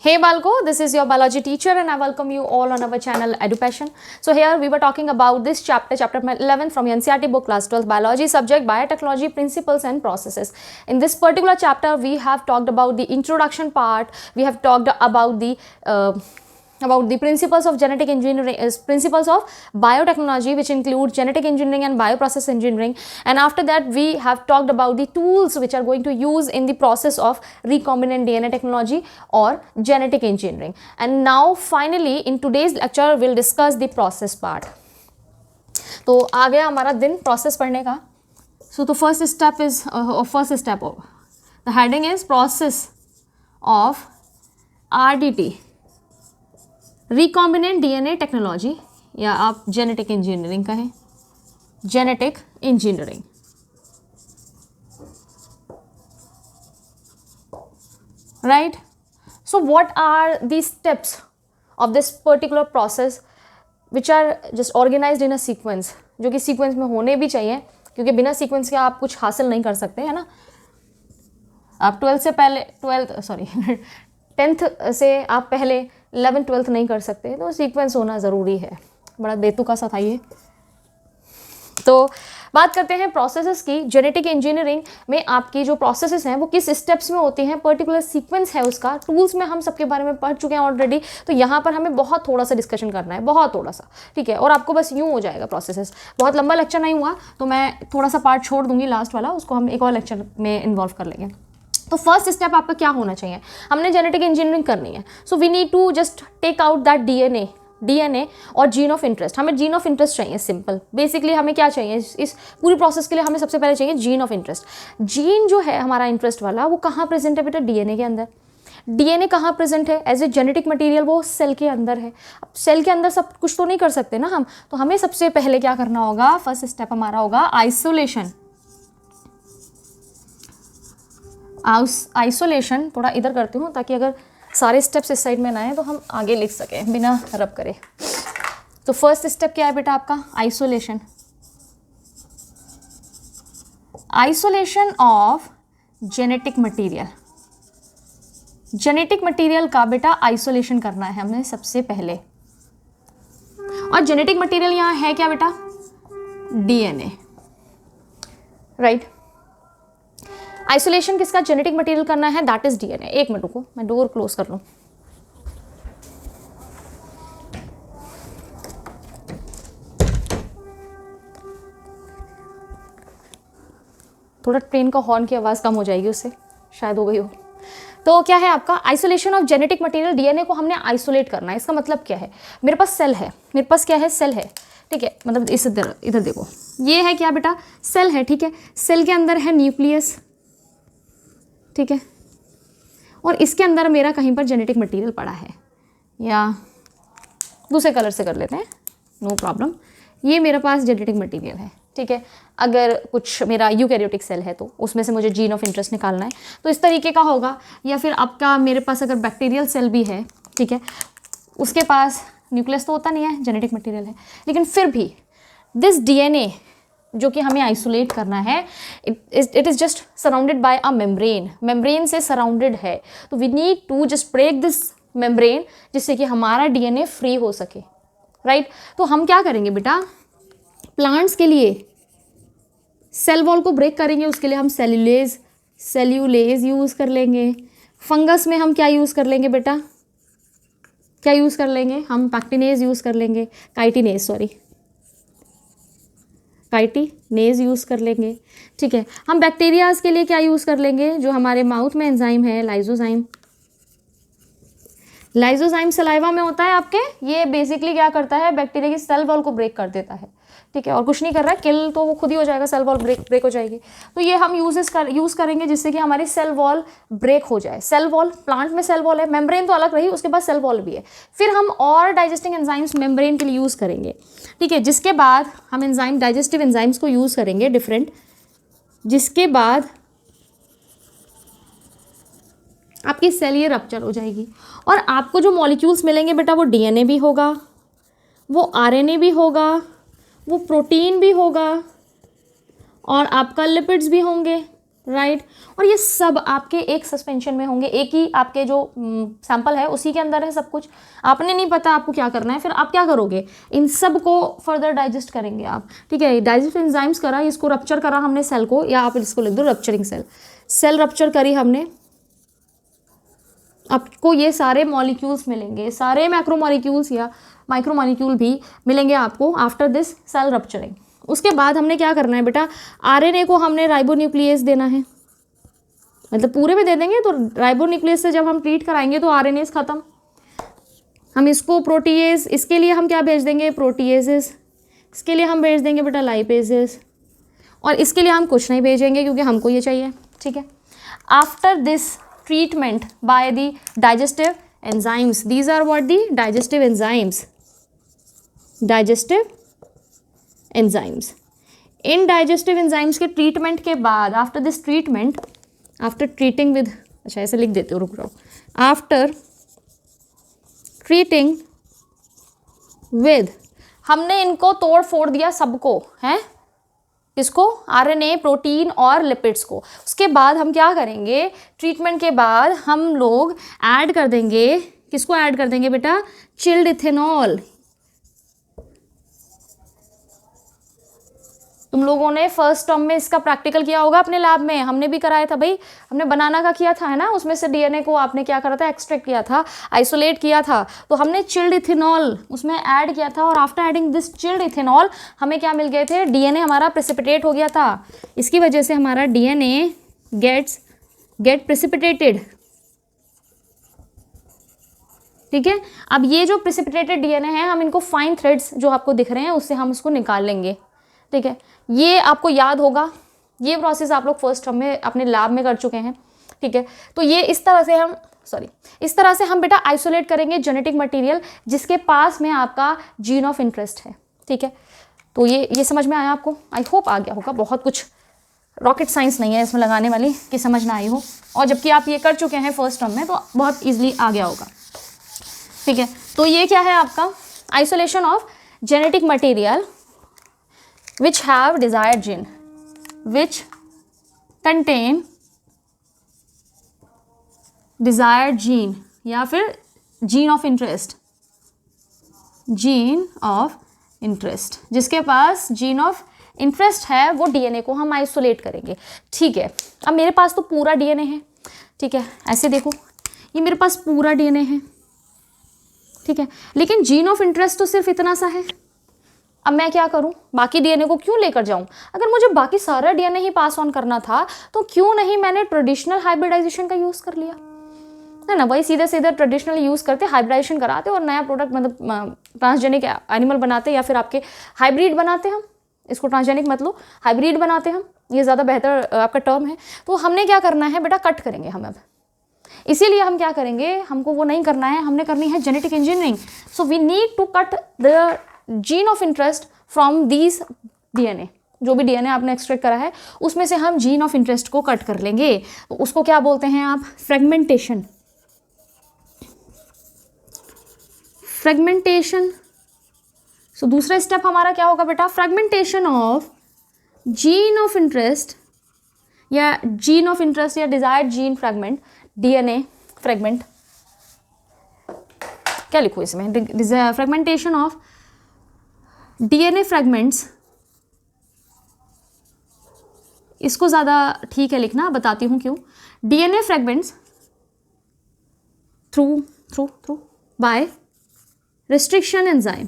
Hey Balko, this is your biology teacher and I welcome you all on our channel EduPassion. So here we were talking about this chapter 11 from NCERT book class 12 biology subject biotechnology principles and processes. In this particular chapter we have talked about the introduction part, we have talked about the principles of genetic engineering, principles of biotechnology, which include genetic engineering and bioprocess engineering, and after that we have talked about the tools which are going to use in the process of recombinant DNA technology or genetic engineering. And now finally in today's lecture we'll discuss the process part. तो आ गया हमारा दिन process पढ़ने का. So the first step is the heading is process of RDT, recombinant DNA technology, या आप genetic engineering कहें, genetic engineering. Right. So what are the steps of this particular process which are just organised in a sequence, जो कि sequence में होने भी चाहिए, क्योंकि बिना सीक्वेंस के आप कुछ हासिल नहीं कर सकते, है ना. आप 10th से आप पहले 11th 12th नहीं कर सकते, तो सीक्वेंस होना ज़रूरी है. बड़ा बेतुका सा था ये. तो बात करते हैं प्रोसेसेस की. जेनेटिक इंजीनियरिंग में आपकी जो प्रोसेसेस हैं वो किस स्टेप्स में होती हैं, पर्टिकुलर सीक्वेंस है उसका. टूल्स में हम सबके बारे में पढ़ चुके हैं ऑलरेडी, तो यहाँ पर हमें बहुत थोड़ा सा डिस्कशन करना है, बहुत थोड़ा सा, ठीक है. और आपको बस यूँ हो जाएगा प्रोसेसेस. बहुत लंबा लेक्चर नहीं हुआ तो मैं थोड़ा सा पार्ट छोड़ दूँगी, लास्ट वाला उसको हम एक और लेक्चर में इन्वॉल्व कर लेंगे. तो फर्स्ट स्टेप आपका क्या होना चाहिए, हमने जेनेटिक इंजीनियरिंग करनी है. So we need to just take out that DNA और जीन ऑफ इंटरेस्ट. हमें जीन ऑफ इंटरेस्ट चाहिए. सिंपल बेसिकली हमें क्या चाहिए इस पूरी प्रोसेस के लिए, हमें सबसे पहले चाहिए जीन ऑफ इंटरेस्ट. जीन जो है हमारा इंटरेस्ट वाला, वो कहाँ प्रेजेंट है बेटा, डीएनए के अंदर. डीएनए कहाँ प्रेजेंट है एज ए जेनेटिक मटेरियल, वो सेल के अंदर है. अब सेल के अंदर सब कुछ तो नहीं कर सकते ना हम, तो हमें सबसे पहले क्या करना होगा, फर्स्ट स्टेप हमारा होगा आइसोलेशन. आइसोलेशन थोड़ा इधर करती हूँ ताकि अगर सारे स्टेप्स इस साइड में ना आए तो हम आगे लिख सकें बिना रब करे. तो फर्स्ट स्टेप क्या है बेटा आपका, isolation. Isolation of genetic material. Genetic material का बेटा आइसोलेशन करना है हमें सबसे पहले. और जेनेटिक मटेरियल यहाँ है क्या बेटा, डीएनए. राइट. आइसोलेशन किसका, जेनेटिक मटेरियल करना है, दैट इज डीएनए. एक मिनट रुको, मैं डोर क्लोज कर लूँ. थोड़ा ट्रेन का हॉर्न की आवाज़ कम हो जाएगी, उससे शायद हो गई हो. तो क्या है आपका isolation of genetic material. DNA को हमने आइसोलेट करना है. इसका मतलब क्या है, मेरे पास सेल है, मेरे पास क्या है, सेल है, ठीक है. मतलब इस इधर देखो, ये है क्या बेटा, सेल है, ठीक है. सेल के अंदर है न्यूक्लियस, ठीक है. और इसके अंदर मेरा कहीं पर जेनेटिक मटेरियल पड़ा है, या दूसरे कलर से कर लेते हैं, नो प्रॉब्लम. ये मेरे पास जेनेटिक मटेरियल है, ठीक है. अगर कुछ मेरा यूकैरियोटिक सेल है तो उसमें से मुझे जीन ऑफ इंटरेस्ट निकालना है, तो इस तरीके का होगा. या फिर आपका मेरे पास अगर बैक्टीरियल सेल भी है, ठीक है, उसके पास न्यूक्लियस तो होता नहीं है, जेनेटिक मटेरियल है, लेकिन फिर भी दिस डीएनए जो कि हमें आइसोलेट करना है, it is just surrounded by a membrane. Membrane से सराउंडेड है, तो we need to just break this membrane, जिससे कि हमारा डीएनए फ्री हो सके. राइट. तो हम क्या करेंगे बेटा, प्लांट्स के लिए सेल वॉल को ब्रेक करेंगे, उसके लिए हम सेल्यूलेज यूज़ कर लेंगे. फंगस में हम क्या यूज़ कर लेंगे बेटा, क्या यूज़ कर लेंगे हम, पैक्टिनेज यूज़ कर लेंगे, काइटिनेज यूज़ कर लेंगे, ठीक है. हम बैक्टीरियाज के लिए क्या यूज़ कर लेंगे, जो हमारे माउथ में एंजाइम है, लाइजोजाइम. लाइजोजाइम सलाइवा में होता है आपके. ये बेसिकली क्या करता है, बैक्टीरिया की सेल वॉल को ब्रेक कर देता है, ठीक है. और कुछ नहीं कर रहा है, किल तो वो खुद ही हो जाएगा, सेल वॉल ब्रेक हो जाएगी. तो ये हम यूज़ करेंगे जिससे कि हमारी सेल वॉल ब्रेक हो जाए. सेल वॉल, प्लांट में सेल वॉल है, मेम्ब्रेन तो अलग रही, उसके बाद सेल वॉल भी है. फिर हम और डाइजेस्टिंग एंजाइम्स मेम्ब्रेन के लिए यूज़ करेंगे, ठीक है. जिसके बाद हम एंजाइम, डाइजेस्टिव एंजाइम्स को यूज़ करेंगे डिफरेंट. जिसके बाद आपकी सेल ये रप्चर हो जाएगी और आपको जो मॉलिक्यूल्स मिलेंगे बेटा, वो डीएनए भी होगा, वो आरएनए भी होगा, वो प्रोटीन भी होगा, और आपका लिपिड्स भी होंगे. राइट और ये सब आपके एक सस्पेंशन में होंगे, एक ही आपके जो सैंपल है उसी के अंदर है सब कुछ। आपने नहीं पता आपको क्या करना है, फिर आप क्या करोगे, इन सब को फर्दर डाइजेस्ट करेंगे आप, ठीक है। डाइजेस्टिव एंजाइम्स करा, इसको रप्चर करा हमने सेल को, या आप इसको लिख दो रप्चरिंग सेल। सेल रप्चर करी हमने, आपको ये सारे मॉलिक्यूल्स मिलेंगे, सारे मैक्रोमॉलिक्यूल्स या माइक्रोमॉलिक्यूल भी मिलेंगे आपको आफ्टर दिस सेल रप्चरिंग। उसके बाद हमने क्या करना है बेटा, आरएनए को हमने राइबोन्यूक्लियस देना है, मतलब पूरे में दे देंगे तो राइबोन्यूक्लियस से जब हम ट्रीट कराएंगे तो आरएनएस खत्म। हम इसको प्रोटीएज, इसके लिए हम क्या भेज देंगे, प्रोटीएजेस, इसके लिए हम भेज देंगे बेटा लाइपेजेस, और इसके लिए हम कुछ नहीं भेजेंगे क्योंकि हमको ये चाहिए, ठीक है। After this treatment by the digestive enzymes, these are what the digestive enzymes, digestive enzymes। In digestive enzymes के treatment के बाद, after this treatment, after treating with, अच्छा ऐसे लिख देते हो, रुक जाओ, after treating with, हमने इनको तोड़ फोड़ दिया सबको, हैं इसको, आरएनए, प्रोटीन और लिपिड्स को। उसके बाद हम क्या करेंगे, ट्रीटमेंट के बाद हम लोग ऐड कर देंगे, किसको ऐड कर देंगे बेटा, चिल्ड इथेनॉल। तुम लोगों ने फर्स्ट टर्म में इसका प्रैक्टिकल किया होगा अपने लैब में, हमने भी कराया था भाई, हमने बनाना का किया था, है ना। उसमें से डीएनए को आपने क्या करा था, एक्सट्रैक्ट किया था, आइसोलेट किया था, तो हमने चिल्ड इथेनॉल उसमें ऐड किया था, और after adding this chilled ethanol हमें क्या मिल गए थे, डीएनए हमारा प्रेसिपिटेट हो गया था। इसकी वजह से हमारा डीएनए गेट प्रेसिपिटेटेड, ठीक है। अब ये जो प्रेसिपिटेटेड डीएनए है, हम इनको फाइन थ्रेड्स जो आपको दिख रहे हैं उससे हम उसको निकाल लेंगे, ठीक है। ये आपको याद होगा, ये प्रोसेस आप लोग फर्स्ट टर्म में अपने लैब में कर चुके हैं, ठीक है। तो ये इस तरह से हम बेटा आइसोलेट करेंगे जेनेटिक मटेरियल जिसके पास में आपका जीन ऑफ इंटरेस्ट है, ठीक है। तो ये समझ में आया आपको, आई होप आ गया होगा, बहुत कुछ रॉकेट साइंस नहीं है इसमें लगाने वाली कि समझ ना आई हो, और जबकि आप ये कर चुके हैं फर्स्ट टर्म में तो बहुत ईजिली आ गया होगा, ठीक है। तो ये क्या है आपका isolation of genetic material which have desired gene, which contain desired gene या फिर gene of interest, gene of interest, जिसके पास gene of interest है वो डीएनए को हम आइसोलेट करेंगे, ठीक है। अब मेरे पास तो पूरा डीएनए है, ठीक है, ऐसे देखो ये मेरे पास पूरा डीएनए है, ठीक है, लेकिन जीन ऑफ इंटरेस्ट तो सिर्फ इतना सा है। अब मैं क्या करूं, बाकी डीएनए को क्यों लेकर जाऊं, अगर मुझे बाकी सारा डीएनए ही पास ऑन करना था तो क्यों नहीं मैंने ट्रेडिशनल हाइब्रिडाइजेशन का यूज़ कर लिया, है ना। वही सीधे सीधे ट्रेडिशनल यूज़ करते, हाइब्रिडाइजेशन कराते और नया प्रोडक्ट मतलब ट्रांसजेनिक एनिमल बनाते या फिर आपके हाइब्रिड बनाते, हम इसको ट्रांसजेनिक मत लो, हाइब्रिड बनाते हम, ये ज़्यादा बेहतर आपका टर्म है। तो हमने क्या करना है बेटा, कट करेंगे हम अब, इसीलिए हम क्या करेंगे, हमको वो नहीं करना है, हमने करनी है genetic engineering. So we need to cut the gene of interest from these DNA, जो भी डीएनए आपने एक्सट्रैक्ट करा है उसमें से हम जीन ऑफ इंटरेस्ट को कट कर लेंगे, तो उसको क्या बोलते हैं आप, फ्रेगमेंटेशन। फ्रेगमेंटेशन, सो दूसरा स्टेप हमारा क्या होगा बेटा, fragmentation of gene of interest या जीन ऑफ इंटरेस्ट या desired gene fragment, DNA fragment, क्या लिखूँ इसमें, फ्रेगमेंटेशन ऑफ डीएनए फ्रेगमेंट्स, इसको ज़्यादा ठीक है लिखना, बताती हूँ क्यों। DNA fragments through by restriction enzyme,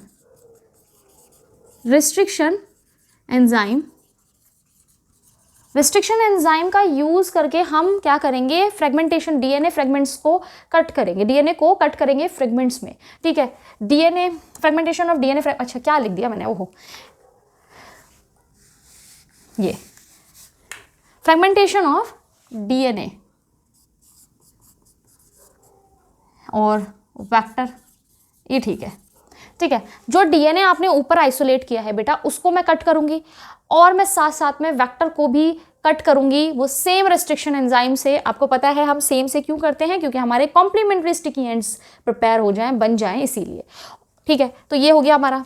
restriction enzyme का यूज़ करके हम क्या करेंगे, फ्रेगमेंटेशन, डीएनए फ्रेगमेंट्स को कट करेंगे, डीएनए को कट करेंगे फ्रेगमेंट्स में, ठीक है। डीएनए फ्रेगमेंटेशन ऑफ डीएनए, अच्छा क्या लिख दिया मैंने, ओहो, ये फ्रेगमेंटेशन ऑफ डीएनए और वेक्टर, ये ठीक है, ठीक है। जो डीएनए आपने ऊपर आइसोलेट किया है बेटा उसको मैं कट करूंगी, और मैं साथ साथ में वेक्टर को भी कट करूंगी, वो सेम रेस्ट्रिक्शन एंजाइम से। आपको पता है हम सेम से क्यों करते हैं, क्योंकि हमारे कॉम्प्लीमेंट्री स्टिकी एंड्स प्रिपेयर हो जाएं, बन जाएं, इसीलिए, ठीक है। तो ये हो गया हमारा,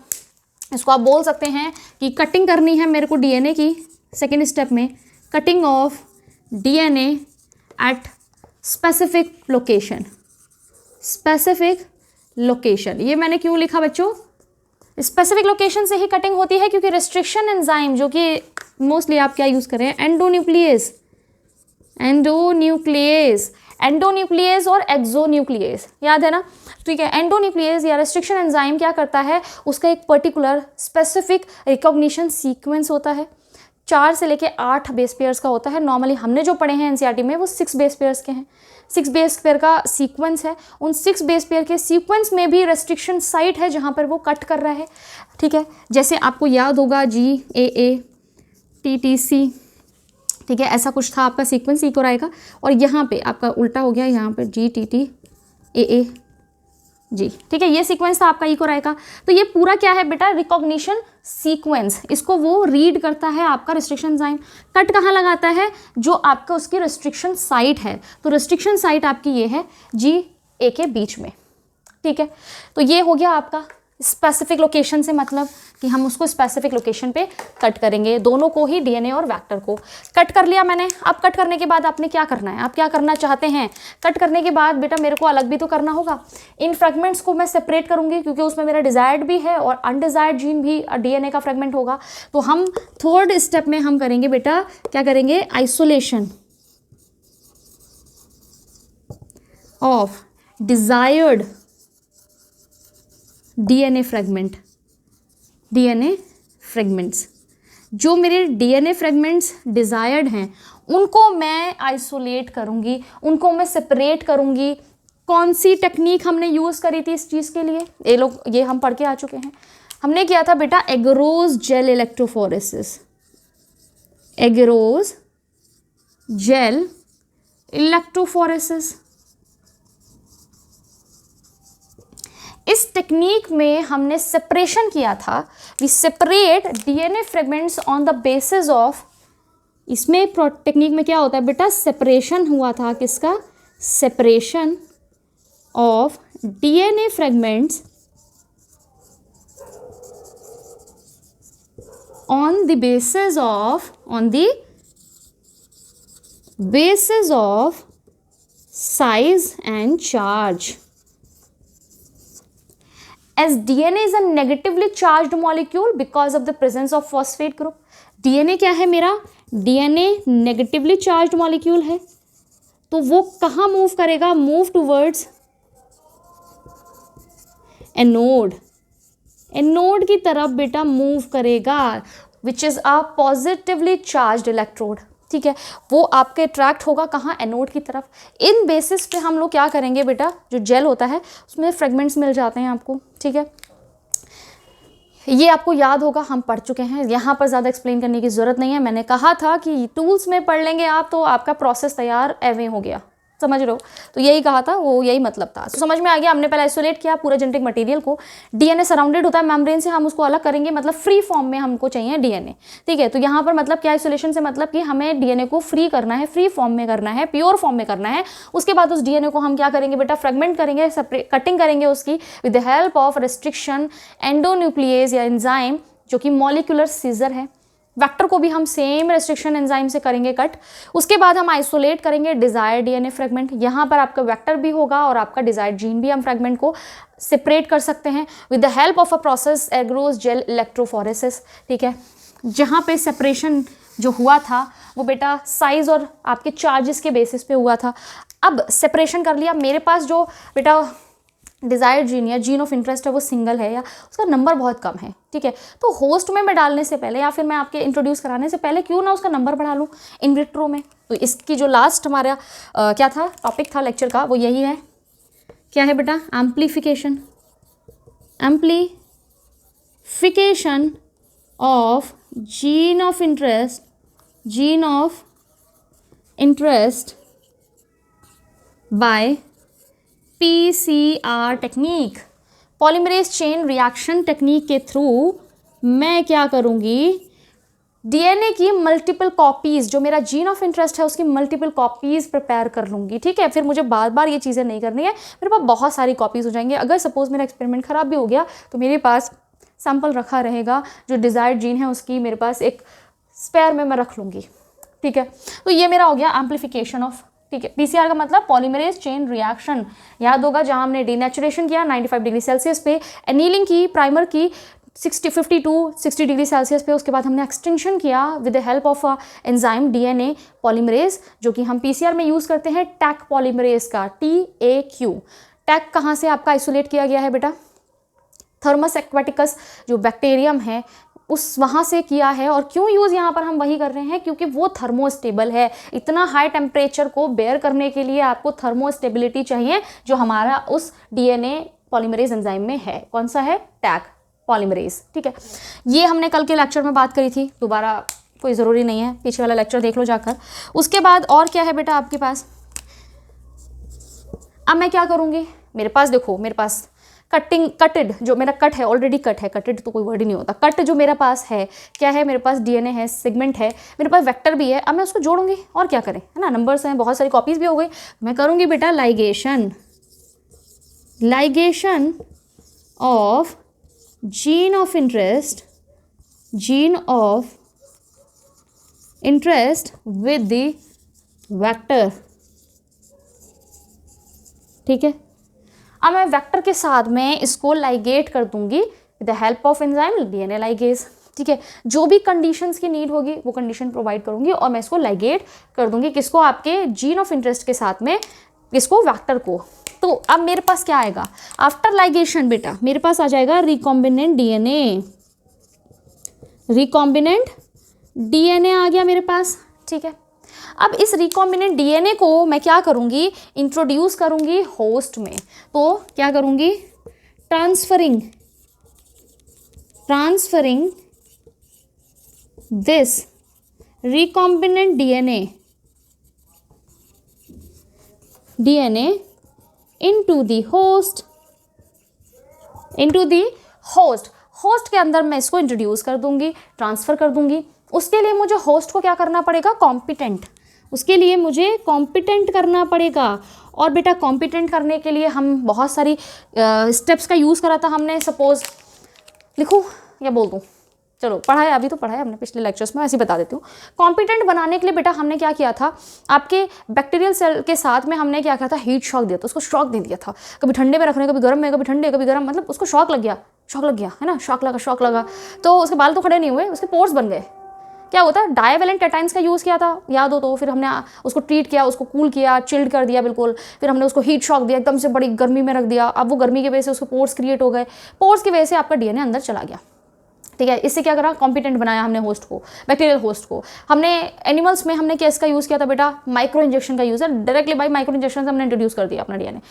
इसको आप बोल सकते हैं कि कटिंग करनी है मेरे को डीएनए की, सेकेंड स्टेप में cutting of DNA at specific location, specific location। ये मैंने क्यों लिखा बच्चों? स्पेसिफिक लोकेशन से ही कटिंग होती है क्योंकि रेस्ट्रिक्शन एंजाइम जो कि मोस्टली आप क्या यूज़ करें, एंडोन्यूक्लियस, एंडोन्यूक्लियस, एंडोन्यूक्लियस और एक्सोन्यूक्लियस, याद है ना? ठीक है, एंडोन्यूक्लियस या रेस्ट्रिक्शन एंजाइम क्या करता है, उसका एक पर्टिकुलर स्पेसिफिक रिकॉग्निशन सीक्वेंस होता है, 4 से लेके 8 बेस पेयर्स का होता है। नॉर्मली हमने जो पढ़े हैं एनसीईआरटी में वो 6 बेस पेयर्स के हैं, 6 बेस पेयर का सीक्वेंस है। उन 6 बेस पेयर के सीक्वेंस में भी रेस्ट्रिक्शन साइट है जहाँ पर वो कट कर रहा है, ठीक है। जैसे आपको याद होगा GAA TTC, ठीक है, ऐसा कुछ था आपका सीक्वेंस इको आएगा, और यहाँ पे आपका उल्टा हो गया, यहाँ पे GTTAA जी, ठीक है, ये सीक्वेंस था आपका इको आएगा। तो ये पूरा क्या है बेटा, रिकॉग्निशन सीक्वेंस, इसको वो रीड करता है आपका रेस्ट्रिक्शन एंजाइम। कट कहाँ लगाता है, जो आपका उसकी रेस्ट्रिक्शन साइट है। तो रेस्ट्रिक्शन साइट आपकी ये है GA के बीच में, ठीक है। तो ये हो गया आपका स्पेसिफिक लोकेशन से मतलब कि हम उसको स्पेसिफिक लोकेशन पे कट करेंगे, दोनों को ही, DNA और वेक्टर को। कट कर लिया मैंने। अब कट करने के बाद आपने क्या करना है, आप क्या करना चाहते हैं? कट करने के बाद बेटा मेरे को अलग भी तो करना होगा। इन फ्रेगमेंट्स को मैं सेपरेट करूंगी क्योंकि उसमें मेरा डिजायर्ड भी है और अनडिजायर्ड जीन भी DNA का फ्रेगमेंट होगा। तो हम थर्ड स्टेप में हम करेंगे बेटा, क्या करेंगे, isolation of desired DNA fragment, DNA fragments, जो मेरे DNA फ्रेगमेंट्स डिज़ायर्ड हैं उनको मैं आइसोलेट करूँगी, उनको मैं सेपरेट करूँगी। कौन सी टेक्निक हमने यूज़ करी थी इस चीज़ के लिए, ये हम पढ़ के आ चुके हैं। हमने किया था बेटा agarose gel electrophoresis, agarose gel electrophoresis. इस टेक्निक में हमने सेपरेशन किया था, we separate DNA fragments on the basis of, इसमें टेक्निक में क्या होता है बेटा, सेपरेशन हुआ था, किसका, separation of DNA fragments on the basis of size and charge. As DNA is a negatively charged molecule because of the presence of phosphate group, DNA क्या है मेरा, DNA negatively charged molecule है, तो वो कहाँ मूव करेगा, move towards anode, anode की तरफ बेटा मूव करेगा, which is a positively charged electrode, ठीक है। वो आपके अट्रैक्ट होगा कहाँ, एनोड की तरफ। इन बेसिस पे हम लोग क्या करेंगे बेटा, जो जेल होता है उसमें फ्रेगमेंट्स मिल जाते हैं आपको, ठीक है। ये आपको याद होगा, हम पढ़ चुके हैं, यहाँ पर ज़्यादा एक्सप्लेन करने की ज़रूरत नहीं है। मैंने कहा था कि टूल्स में पढ़ लेंगे आप तो आपका प्रोसेस तैयार एवे हो गया, समझ रहे हो, तो यही कहा था, वो यही मतलब था। तो समझ में आ गया, हमने पहले आइसोलेट किया पूरा जेनेटिक मटेरियल को। DNA सराउंडेड होता है मेम्ब्रेन से, हम उसको अलग करेंगे, मतलब फ्री फॉर्म में हमको चाहिए DNA, ठीक है। तो यहाँ पर मतलब क्या, आइसोलेशन से मतलब कि हमें DNA को फ्री करना है, फ्री फॉर्म में करना है, प्योर फॉर्म में करना है। उसके बाद उस DNA को हम क्या करेंगे बेटा, फ्रेगमेंट करेंगे, कटिंग करेंगे उसकी with the help of restriction endonuclease या एंजाइम, जो कि मॉलिक्यूलर सीजर है। वेक्टर को भी हम सेम रेस्ट्रिक्शन एंजाइम से करेंगे कट। उसके बाद हम आइसोलेट करेंगे डिजायर्ड DNA फ्रेगमेंट, यहाँ पर आपका वेक्टर भी होगा और आपका डिजायर्ड जीन भी, हम फ्रेगमेंट को सेपरेट कर सकते हैं with the help of a process एग्रोज gel electrophoresis, ठीक है। जहाँ पे सेपरेशन जो हुआ था वो बेटा साइज और आपके चार्जेस के बेसिस पे हुआ था। अब सेपरेशन कर लिया, मेरे पास जो बेटा डिज़ायर्ड जीन या जीन ऑफ इंटरेस्ट है वो सिंगल है या उसका नंबर बहुत कम है, ठीक है। तो होस्ट में मैं डालने से पहले या फिर मैं आपके इंट्रोड्यूस कराने से पहले क्यों ना उसका नंबर बढ़ा लूँ इन विट्रो में। तो इसकी जो लास्ट हमारा क्या था टॉपिक था लेक्चर का, वो यही है, क्या है बेटा, amplification, amplification of gene of interest by PCR technique, polymerase chain reaction technique के थ्रू मैं क्या करूँगी, DNA की मल्टीपल कॉपीज़, जो मेरा जीन ऑफ इंटरेस्ट है उसकी मल्टीपल कॉपीज़ प्रिपेयर कर लूँगी, ठीक है। फिर मुझे बार बार ये चीज़ें नहीं करनी है, मेरे पास बहुत सारी कॉपीज़ हो जाएंगी। अगर सपोज़ मेरा एक्सपेरिमेंट ख़राब भी हो गया तो मेरे पास सैम्पल रखा रहेगा, जो डिज़ायर्ड जीन है उसकी मेरे पास एक स्पेयर में मैं रख लूँगी, ठीक है, तो ये मेरा हो गया एम्प्लीफिकेशन ऑफ, ठीक है। पीसीआर का मतलब पॉलीमरेज चेन रिएक्शन, याद होगा, जहां हमने डीनेचुरेशन किया 95 डिग्री सेल्सियस पे, एनीलिंग की प्राइमर की 50 डिग्री सेल्सियस पे, उसके बाद हमने एक्सटेंशन किया with the help of enzyme DNA polymerase, जो कि हम पीसीआर में यूज़ करते हैं टैक पॉलीमरेज का, TAQ। टैक कहाँ से आपका आइसोलेट किया गया है बेटा? थर्मस एक्वाटिकस जो बैक्टीरियम है उस वहाँ से किया है। और क्यों यूज़ यहाँ पर हम वही कर रहे हैं? क्योंकि वो थर्मोस्टेबल है। इतना हाई टेम्परेचर को बेयर करने के लिए आपको थर्मोस्टेबिलिटी चाहिए, जो हमारा उस डीएनए पॉलीमरेज एंजाइम में है। कौन सा है? टैक पॉलीमरेज, ठीक है। ये हमने कल के लेक्चर में बात करी थी, दोबारा कोई ज़रूरी नहीं है, पीछे वाला लेक्चर देख लो जाकर। उसके बाद और क्या है बेटा आपके पास? अब मैं क्या करूँगी, मेरे पास देखो, मेरे पास कटेड जो मेरा कट है, ऑलरेडी कट है, कटेड तो कोई वर्ड ही नहीं होता, कट जो मेरे पास है क्या है? मेरे पास डीएनए है, सेगमेंट है, मेरे पास वेक्टर भी है। अब मैं उसको जोड़ूंगी, और क्या करें, है ना, नंबर्स हैं, बहुत सारी कॉपीज भी हो गई। मैं करूँगी बेटा ligation of gene of interest with the vector, ठीक है। अब मैं वेक्टर के साथ में इसको लाइगेट कर दूंगी with the help of enzyme DNA ligase, ठीक है। जो भी कंडीशंस की नीड होगी वो कंडीशन प्रोवाइड करूंगी और मैं इसको लाइगेट कर दूंगी, किसको? आपके जीन ऑफ इंटरेस्ट के साथ में, किसको? वेक्टर को। तो अब मेरे पास क्या आएगा आफ्टर लाइगेशन बेटा? मेरे पास आ जाएगा रिकॉम्बिनेंट डीएनए आ गया मेरे पास, ठीक है। अब इस रिकॉम्बिनेंट डीएनए को मैं क्या करूंगी? इंट्रोड्यूस करूंगी होस्ट में। तो क्या करूंगी? Transferring this recombinant DNA into the host के अंदर मैं इसको इंट्रोड्यूस कर दूंगी, ट्रांसफर कर दूंगी। उसके लिए मुझे होस्ट को क्या करना पड़ेगा? कॉम्पिटेंट। उसके लिए मुझे कॉम्पिटेंट करना पड़ेगा। और बेटा कॉम्पिटेंट करने के लिए हम बहुत सारी स्टेप्स का यूज़ करा था हमने। सपोज लिखूँ या बोल दूँ? चलो पढ़ाया, अभी तो पढ़ाया हमने पिछले लेक्चर्स में, ऐसे बता देती हूँ। कॉम्पिटेंट बनाने के लिए बेटा हमने क्या किया था? आपके बैक्टीरियल सेल के साथ में हमने क्या किया था? हीट शॉक दिया था, उसको शॉक दे दिया था। कभी ठंडे में रखने, कभी गर्म में, कभी ठंडे कभी गर्म, मतलब उसको शॉक लग गया है ना, शॉक लगा तो उसके बाल तो खड़े नहीं हुए, उसके पोर्स बन गए। क्या होता है? डाइवेलेंट कैटाइंस का यूज़ किया था, याद हो तो। फिर हमने उसको ट्रीट किया, उसको कूल किया, चिल्ड कर दिया बिल्कुल। फिर हमने उसको हीट शॉक दिया, एकदम से बड़ी गर्मी में रख दिया। अब वो गर्मी की वजह से उसके पोर्स क्रिएट हो गए, पोर्स की वजह से आपका डीएनए अंदर चला गया, ठीक है। इससे क्या करा? कॉम्पिटेंट बनाया हमने होस्ट को, बैक्टीरियल होस्ट को। हमने एनिमल्स में हमने क्या इसका यूज़ किया था बेटा? माइक्रो इंजेक्शन का यूज़ है, डायरेक्टली बाई माइक्रो इंजेक्शन से हमने इंट्रोड्यूस कर दिया अपना डीएनए।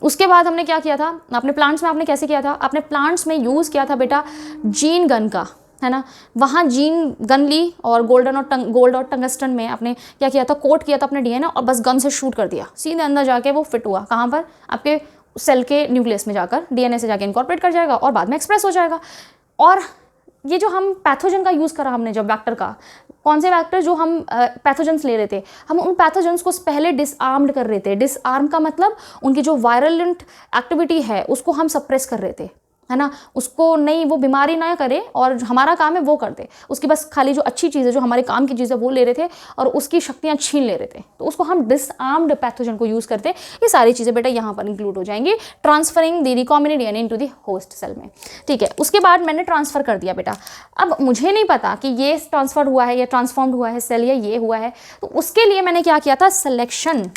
उसके बाद हमने क्या किया था? अपने प्लांट्स में आपने कैसे किया था? अपने प्लांट्स में यूज़ किया था बेटा जीन गन का, है ना। वहाँ जीन गन ली और गोल्ड और टंगस्टन में आपने क्या किया था? कोट किया था अपने डीएनए और बस गन से शूट कर दिया, सीधे अंदर जाके वो फिट हुआ। कहाँ पर? आपके सेल के न्यूक्लियस में जाकर डीएनए से जाके इनकॉर्पोरेट कर जाएगा और बाद में एक्सप्रेस हो जाएगा। और ये जो हम पैथोजन का यूज़ करा हमने, जब वेक्टर का, कौन से वेक्टर जो हम पैथोजेंस ले रहे थे, हम उन पैथोजेंस को पहले डिसआर्म्ड कर रहे थे। डिसआर्म का मतलब उनकी जो वायरलेंट एक्टिविटी है उसको हम सप्रेस कर रहे थे, है ना। उसको नहीं, वो बीमारी ना करे और हमारा काम है वो कर दे। उसकी बस खाली जो अच्छी चीज़ है, जो हमारे काम की चीज़ है, वो ले रहे थे और उसकी शक्तियाँ छीन ले रहे थे। तो उसको हम डिसआर्म्ड पैथोजन को यूज़ करते। ये सारी चीज़ें बेटा यहाँ पर इंक्लूड हो जाएंगी, transferring the recombinant DNA into the host cell में, ठीक है। उसके बाद मैंने ट्रांसफ़र कर दिया बेटा। अब मुझे नहीं पता कि ये ट्रांसफर हुआ है या ट्रांसफॉर्म्ड हुआ है सेल या ये हुआ है, तो उसके लिए मैंने क्या किया था? सिलेक्शन।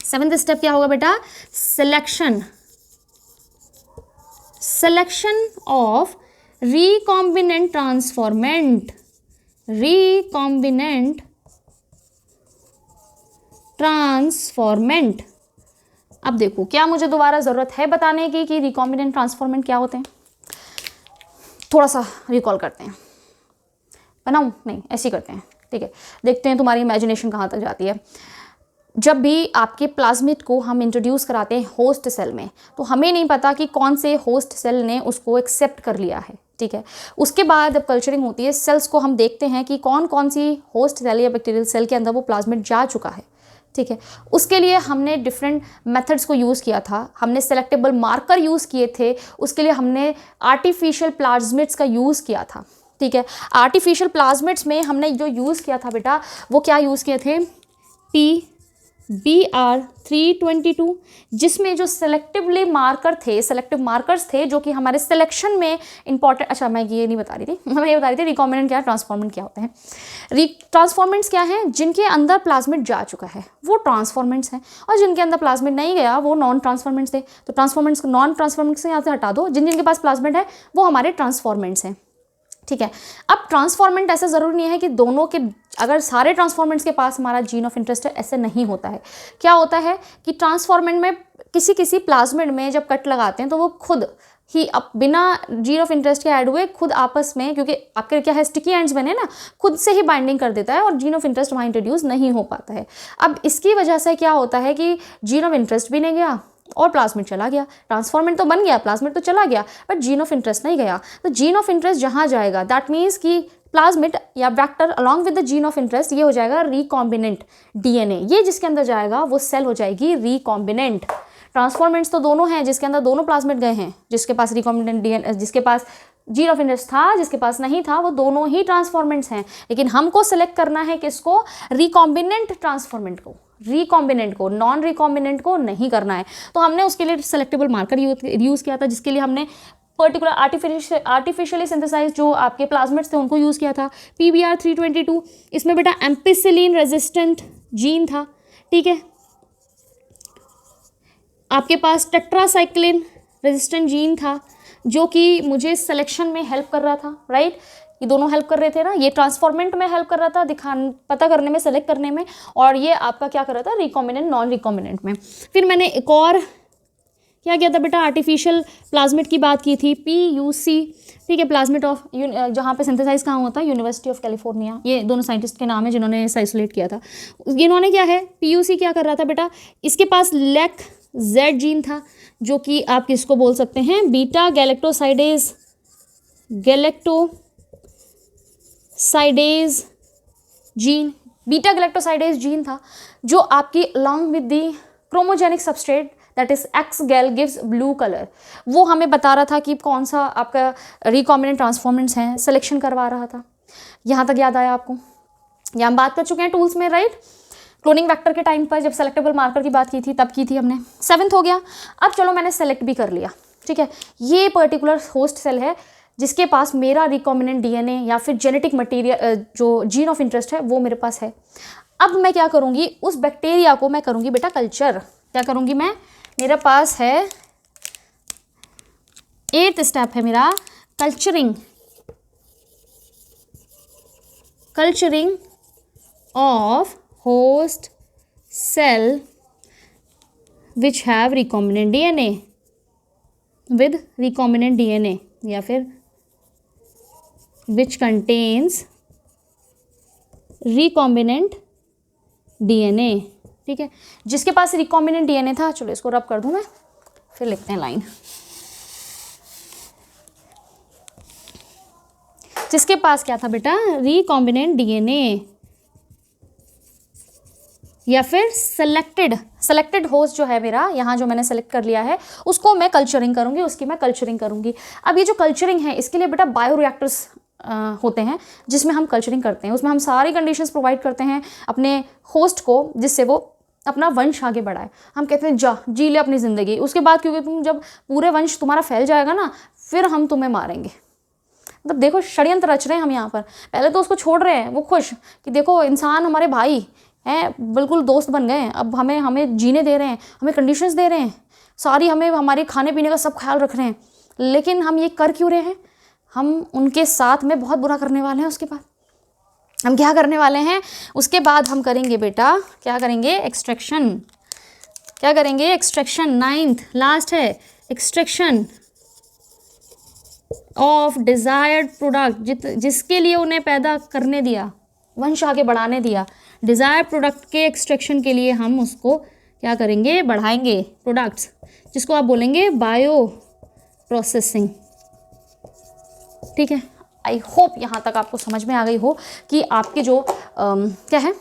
7th स्टेप क्या होगा बेटा? selection of recombinant transformant। अब देखो, क्या मुझे दोबारा ज़रूरत है बताने की कि रिकॉम्बिनेंट ट्रांसफॉर्मेंट क्या होते हैं? थोड़ा सा रिकॉल करते हैं। बनाऊँ? नहीं, ऐसे ही करते हैं, ठीक है। देखते हैं तुम्हारी इमेजिनेशन कहाँ तक जाती है। जब भी आपके प्लाज्मिड को हम इंट्रोड्यूस कराते हैं होस्ट सेल में, तो हमें नहीं पता कि कौन से होस्ट सेल ने उसको एक्सेप्ट कर लिया है, ठीक है। उसके बाद जब कल्चरिंग होती है सेल्स को, हम देखते हैं कि कौन कौन सी होस्ट सेल या बैक्टीरियल सेल के अंदर वो प्लाज्मिड जा चुका है, ठीक है। उसके लिए हमने डिफरेंट मेथड्स को यूज़ किया था। हमने सेलेक्टेबल मार्कर यूज़ किए थे। उसके लिए हमने आर्टिफिशियल प्लाज्मिड्स का यूज़ किया था, ठीक है। आर्टिफिशियल प्लाज्मिड्स में हमने जो यूज़ किया था बेटा, वो क्या यूज़ किए थे, PBr322, जिसमें जो सेलेक्टिवली मार्कर थे, सेलेक्टिव मार्कर्स थे जो कि हमारे सिलेक्शन में इंपॉर्टेंट, अच्छा मैं ये नहीं बता रही थी, मैं ये बता रही थी रिकॉम्बिनेंट क्या है, ट्रांसफॉर्मेंट क्या होते हैं। ट्रांसफॉर्मेंट्स क्या हैं, जिनके अंदर प्लाज्मिड जा चुका है वो ट्रांसफॉर्मेंट्स हैं, और जिनके अंदर प्लाज्मिड नहीं गया वो नॉन ट्रांसफॉर्मेंट्स थे। तो ट्रांसफॉर्मेंट्स, नॉन ट्रांसफॉर्मेंट्स से यहाँ से हटा दो, जिन जिनके पास प्लाज्मिड है वो हमारे ट्रांसफॉर्मेंट्स हैं, ठीक है। अब ट्रांसफॉर्मेंट ऐसा ज़रूरी नहीं है कि दोनों के, अगर सारे ट्रांसफॉर्मेंट्स के पास हमारा जीन ऑफ इंटरेस्ट है, ऐसे नहीं होता है। क्या होता है कि ट्रांसफॉर्मेंट में किसी किसी प्लाज्मिड में जब कट लगाते हैं तो वो खुद ही अब बिना जीन ऑफ इंटरेस्ट के ऐड हुए खुद आपस में, क्योंकि आपके क्या है स्टिकी एंड्स बने ना, खुद से ही बाइंडिंग कर देता है और जीन ऑफ इंटरेस्ट वहाँ इंट्रोड्यूस नहीं हो पाता है। अब इसकी वजह से क्या होता है कि जीन ऑफ इंटरेस्ट भी नहीं गया और प्लाज्मिड चला गया, ट्रांसफॉर्मेंट तो बन गया, प्लाज्मिड तो चला गया, बट जीन ऑफ इंटरेस्ट नहीं गया। तो जीन ऑफ इंटरेस्ट जहाँ जाएगा, दैट मीन्स कि प्लाज्मिड या vector along with the gene of interest, ये हो जाएगा रिकॉम्बिनेंट डीएनए। ये जिसके अंदर जाएगा वो सेल हो जाएगी रिकॉम्बिनेंट। ट्रांसफॉर्मेंट्स तो दोनों हैं, जिसके अंदर दोनों प्लाज्मिड गए हैं, जिसके पास रिकॉम्बिनेंट डीएनए, जिसके पास जीन ऑफ इंटरेस्ट था, जिसके पास नहीं था, वो दोनों ही ट्रांसफॉर्मेंट्स हैं। लेकिन हमको सेलेक्ट करना है किसको, रिकॉम्बिनेंट ट्रांसफॉर्मेंट को, रिकॉम्बिनेंट को, नॉन रिकॉम्बिनेंट को नहीं करना है। तो हमने उसके लिए सेलेक्टेबल मार्कर यूज़ किया था, जिसके लिए हमने पर्टिकुलर आर्टिफिशियली सिंथेसाइज जो आपके प्लाज्मिड्स थे उनको यूज़ किया था, PBr322। इसमें बेटा एम्पिसिलिन रेजिस्टेंट जीन था, ठीक है। आपके पास टेट्रासाइक्लिन रेजिस्टेंट जीन था जो कि मुझे सिलेक्शन में हेल्प कर रहा था, राइट। ये दोनों हेल्प कर रहे थे ना, ये ट्रांसफॉर्मेंट में हेल्प कर रहा था, पता करने में, सेलेक्ट करने में, और ये आपका क्या कर रहा था, रिकॉम्बिनेंट नॉन रिकॉम्बिनेंट में। फिर मैंने एक और क्या किया था बेटा, आर्टिफिशियल प्लाज्मिड की बात की थी, PUC, ठीक है, प्लाज्मिड ऑफ, जहाँ पे सिंथेसाइज कहाँ होता है, यूनिवर्सिटी ऑफ कैलिफोर्निया। ये दोनों साइंटिस्ट के नाम है जिन्होंने इसे आइसोलेट किया था। इन्होंने क्या है, PUC क्या कर रहा था बेटा, इसके पास लेक Z जीन था जो कि आप किसको बोल सकते हैं, beta galactosidase gene, beta galactosidase gene था जो आपकी along with the chromogenic substrate that is x गैल गिव्स ब्लू कलर, वो हमें बता रहा था कि कौन सा आपका रिकॉम्बिनेंट ट्रांसफॉर्मेंट्स हैं, सिलेक्शन करवा रहा था। यहाँ तक याद आया आपको? यहाँ हम बात कर चुके हैं टूल्स में, राइट। क्लोनिंग वेक्टर के टाइम पर जब सेलेक्टेबल मार्कर की बात की थी तब की थी हमने। 7th हो गया। अब चलो मैंने सेलेक्ट भी कर लिया, ठीक है। ये पर्टिकुलर होस्ट सेल है जिसके पास मेरा रिकॉम्बिनेंट डीएनए या फिर जेनेटिक मटेरियल जो जीन ऑफ इंटरेस्ट है वो मेरे पास है। अब मैं क्या करूँगी, उस बैक्टीरिया को मैं करूँगी बेटा कल्चर। क्या करूँगी मैं, मेरे पास है 8th स्टेप है मेरा culturing of host cell which have recombinant DNA with recombinant DNA या फिर which contains recombinant DNA, ठीक है। जिसके पास recombinant DNA था, चलो इसको रब कर दूं मैं, फिर लिखते हैं लाइन। जिसके पास क्या था बेटा, recombinant DNA या फिर सेलेक्टेड होस्ट जो है मेरा, यहाँ जो मैंने सेलेक्ट कर लिया है उसको मैं कल्चरिंग करूँगी, उसकी मैं कल्चरिंग करूँगी। अब ये जो कल्चरिंग है इसके लिए बेटा बायोरिएक्टर्स होते हैं जिसमें हम कल्चरिंग करते हैं। उसमें हम सारी कंडीशंस प्रोवाइड करते हैं अपने होस्ट को जिससे वो अपना वंश आगे बढ़ाए। हम कहते हैं जी ले अपनी ज़िंदगी, उसके बाद क्योंकि तुम जब पूरे वंश तुम्हारा फैल जाएगा ना फिर हम तुम्हें मारेंगे। मतलब देखो षड्यंत्र रच रहे हैं हम यहाँ पर। पहले तो उसको छोड़ रहे हैं, वो खुश कि देखो इंसान हमारे भाई हैं, बिल्कुल दोस्त बन गए हैं, अब हमें जीने दे रहे हैं, हमें कंडीशंस दे रहे हैं, सारी हमें हमारे खाने पीने का सब ख्याल रख रहे हैं। लेकिन हम ये कर क्यों रहे हैं, हम उनके साथ में बहुत बुरा करने वाले हैं। उसके बाद हम क्या करने वाले हैं, उसके बाद हम करेंगे बेटा, क्या करेंगे, एक्सट्रैक्शन। क्या करेंगे, एक्सट्रैक्शन। 9th लास्ट है, एक्सट्रैक्शन ऑफ डिज़ायर्ड प्रोडक्ट, जिसके लिए उन्हें पैदा करने दिया, वंश आगे बढ़ाने दिया। डिज़ायर्ड प्रोडक्ट के एक्सट्रैक्शन के लिए हम उसको क्या करेंगे, बढ़ाएंगे प्रोडक्ट्स, जिसको आप बोलेंगे बायो प्रोसेसिंग, ठीक है। आई होप यहाँ तक आपको समझ में आ गई हो कि आपके जो क्या है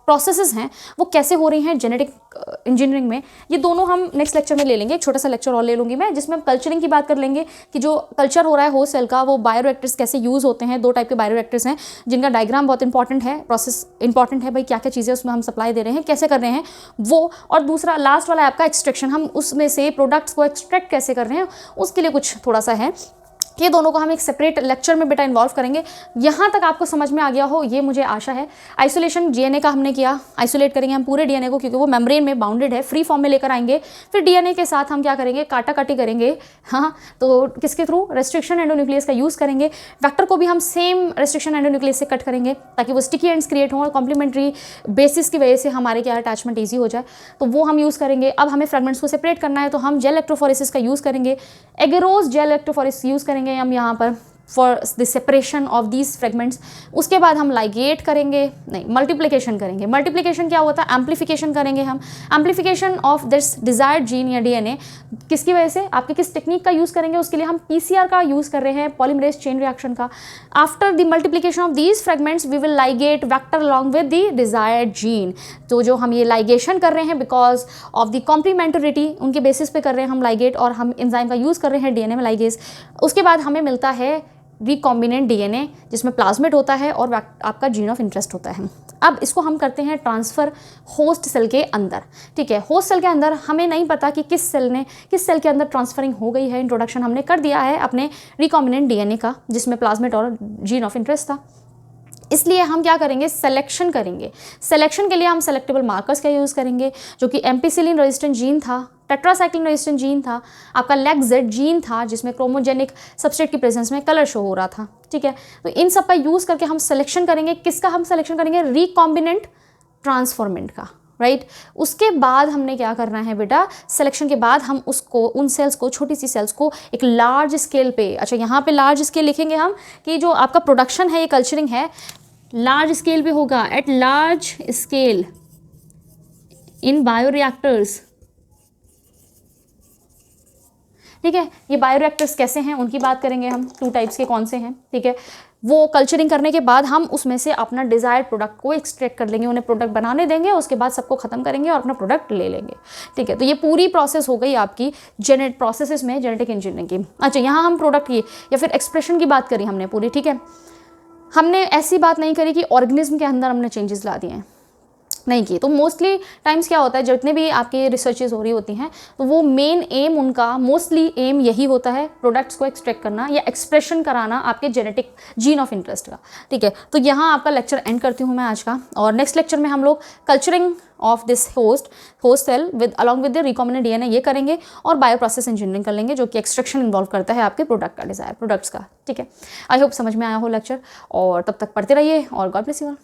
प्रोसेसेस हैं वो कैसे हो रही हैं जेनेटिक इंजीनियरिंग में, ये दोनों हम नेक्स्ट लेक्चर में ले लेंगे। एक छोटा सा लेक्चर और ले लूँगी मैं, जिसमें हम कल्चरिंग की बात कर लेंगे कि जो कल्चर हो रहा है होस्ट सेल का, वो बायोरिएक्टर्स कैसे यूज़ होते हैं। 2 टाइप के बायोरिएक्टर्स हैं जिनका डायग्राम बहुत इंपॉर्टेंट है, प्रोसेस इंपॉर्टेंट है, भाई क्या क्या चीज़ें उसमें हम सप्लाई दे रहे हैं, कैसे कर रहे हैं वो। और दूसरा लास्ट वाला आपका एक्सट्रैक्शन, हम उसमें से प्रोडक्ट्स को एक्सट्रैक्ट कैसे कर रहे हैं, उसके लिए कुछ थोड़ा सा है। ये दोनों को हम एक सेपरेट लेक्चर में बेटा इन्वॉल्व करेंगे। यहाँ तक आपको समझ में आ गया हो, ये मुझे आशा है। आइसोलेशन डीएनए का हमने किया, आइसोलेट करेंगे हम पूरे डीएनए को, क्योंकि वो मेम्ब्रेन में बाउंडेड है, फ्री फॉर्म में लेकर आएंगे। फिर डीएनए के साथ हम क्या करेंगे, काटा काटी करेंगे। हाँ, तो किसके थ्रू, रेस्ट्रिक्शन एंडोन्यूक्लियस का यूज़ करेंगे। वेक्टर को भी हम सेम रेस्ट्रिक्शन एंडोन्यूक्लियस से कट करेंगे ताकि वो स्टिकी एंड्स क्रिएट हों और कॉम्प्लीमेंट्री बेसिस की वजह से हमारे क्या अटैचमेंट ईजी हो जाए, तो वो हम यूज़ करेंगे। अब हमें फ्रेगमेंट्स को सेपरेट करना है तो हम जेल इलेक्ट्रोफोरेसिस का यूज़ करेंगे, एगेरोस जेल इलेक्ट्रोफोरेसिस यूज़ करेंगे हम यहाँ पर for the separation of these fragments. उसके बाद हम लाइगेट करेंगे, नहीं मल्टीप्लिकेशन करेंगे। मल्टीप्लिकेशन क्या होता है, एम्पलीफिकेशन करेंगे हम, amplification of this desired gene या डीएनए। किसकी वजह से, आपके किस टेक्निक का यूज़ करेंगे, उसके लिए हम पीसीआर का यूज़ कर रहे हैं, पॉलीमरेज चेन रिएक्शन का। After the multiplication of these fragments we will ligate vector along with the desired gene. तो जो हम ये लाइगेशन कर रहे हैं बिकॉज ऑफ द कॉम्प्लीमेंटरिटी, उनके बेसिस पे कर रहे हैं हम लाइगेट, और हम एंजाइम का यूज़ कर रहे हैं डीएनए में लाइगेज। उसके बाद हमें मिलता है रिकॉम्बिनेंट डीएनए जिसमें प्लाज्मिड होता है और आपका जीन ऑफ इंटरेस्ट होता है। अब इसको हम करते हैं ट्रांसफ़र होस्ट सेल के अंदर। ठीक है, होस्ट सेल के अंदर हमें नहीं पता कि किस सेल के अंदर ट्रांसफरिंग हो गई है। इंट्रोडक्शन हमने कर दिया है अपने रिकॉम्बिनेंट डीएनए का जिसमें प्लाज्मिड और जीन ऑफ इंटरेस्ट था। इसलिए हम क्या करेंगे, सिलेक्शन करेंगे। सिलेक्शन के लिए हम सेलेक्टेबल मार्कर्स का यूज़ करेंगे, जो कि एम्पिसिलिन रेजिस्टेंट जीन था, टेट्रासाइक्लिन रेजिस्टेंट जीन था, आपका लेग-जेड जीन था जिसमें क्रोमोजेनिक सबस्ट्रेट की प्रेजेंस में कलर शो हो रहा था। ठीक है, तो इन सब का यूज़ करके हम सिलेक्शन करेंगे। किसका हम सिलेक्शन करेंगे, रिकॉम्बिनेंट ट्रांसफॉर्मेंट का, राइट। उसके बाद हमने क्या करना है बेटा, सिलेक्शन के बाद हम उसको, उन सेल्स को, छोटी सी सेल्स को एक लार्ज स्केल पे, अच्छा यहाँ पे लार्ज स्केल लिखेंगे हम कि जो आपका प्रोडक्शन है, ये कल्चरिंग है, लार्ज स्केल पे होगा, at large scale in bioreactors. ठीक है, ये बायोरिएक्टर्स कैसे हैं उनकी बात करेंगे हम, 2 टाइप्स के कौन से हैं। ठीक है, वो कल्चरिंग करने के बाद हम उसमें से अपना डिज़ायर्ड प्रोडक्ट को एक्सट्रैक्ट कर लेंगे, उन्हें प्रोडक्ट बनाने देंगे, उसके बाद सबको ख़त्म करेंगे और अपना प्रोडक्ट ले लेंगे। ठीक है, तो ये पूरी प्रोसेस हो गई आपकी प्रोसेसेस में जेनेटिक इंजीनियरिंग की। अच्छा, यहाँ हम प्रोडक्ट की या फिर एक्सप्रेशन की बात करी हमने पूरी। ठीक है, हमने ऐसी बात नहीं करी कि ऑर्गेनिज्म के अंदर हमने चेंजेस ला दिए हैं, नहीं की। तो मोस्टली टाइम्स क्या होता है, जितने भी आपकी रिसर्चेज हो रही होती हैं, तो वो मेन एम उनका मोस्टली एम यही होता है, प्रोडक्ट्स को एक्सट्रैक्ट करना या एक्सप्रेशन कराना आपके जेनेटिक जीन ऑफ इंटरेस्ट का। ठीक है, तो यहाँ आपका लेक्चर एंड करती हूँ मैं आज का, और नेक्स्ट लेक्चर में हम लोग culturing of this host cell with along with the recombinant DNA ये करेंगे, और बायो प्रोसेस इंजीनियरिंग कर लेंगे जो कि एक्सट्रैक्शन इन्वॉल्व करता है आपके प्रोडक्ट का, डिजायर प्रोडक्ट्स का। ठीक है, आई होप समझ में आया हो लेक्चर, और तब तक पढ़ते रहिए और गॉड ब्लेस यू ऑल।